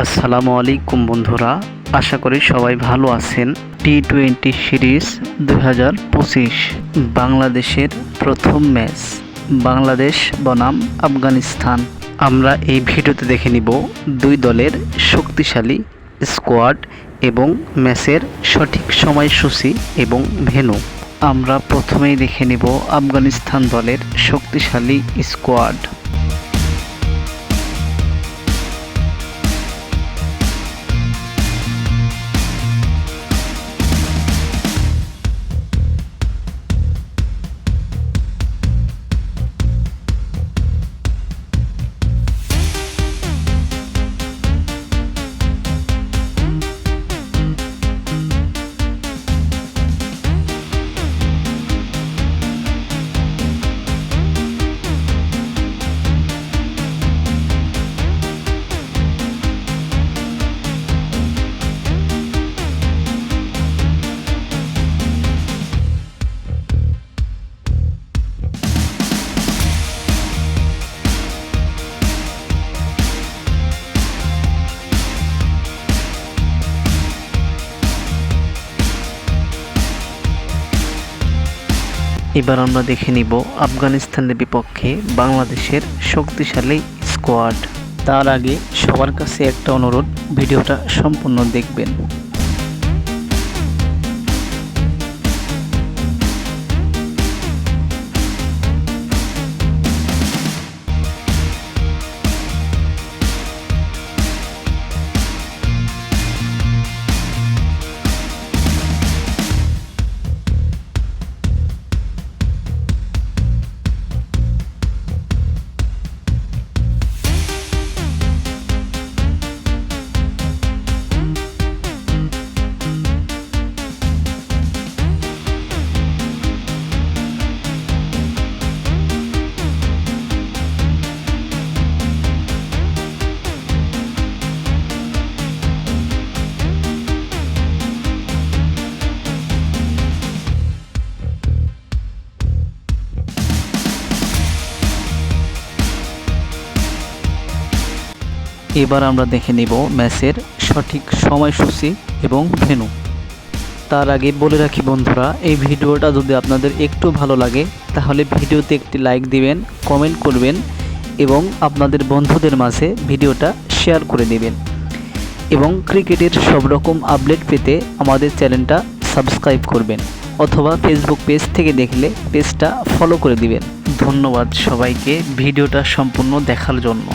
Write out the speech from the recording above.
আসসালামু আলাইকুম বন্ধুরা, আশা করি সবাই ভালো আছেন। টি-20 সিরিজ 2025 বাংলাদেশের প্রথম ম্যাচ বাংলাদেশ বনাম আফগানিস্তান। আমরা এই ভিডিওতে দেখে নিব দুই দলের শক্তিশালী স্কোয়াড এবং ম্যাচের সঠিক সময়সূচি এবং ভেন্যু। আমরা প্রথমেই দেখে নিব আফগানিস্তান দলের শক্তিশালী স্কোয়াড। এবার আমরা দেখে নিব আফগানিস্তানের বিপক্ষে বাংলাদেশের শক্তিশালী স্কোয়াড। তার আগে সবার কাছে একটা অনুরোধ, ভিডিওটা সম্পূর্ণ দেখবেন। এবার আমরা দেখে নিব ম্যাচের সঠিক সময়সূচি এবং ভেন্যু। তার আগে বলে রাখি বন্ধুরা, এই ভিডিওটা যদি আপনাদের একটু ভালো লাগে তাহলে ভিডিওতে একটি লাইক দিবেন, কমেন্ট করবেন এবং আপনাদের বন্ধুদের মাঝে ভিডিওটা শেয়ার করে দেবেন। এবং ক্রিকেটের সব রকম আপডেট পেতে আমাদের চ্যানেলটা সাবস্ক্রাইব করবেন, অথবা ফেসবুক পেজ থেকে দেখলে পেজটা ফলো করে দিবেন। ধন্যবাদ সবাইকে ভিডিওটা সম্পূর্ণ দেখার জন্য।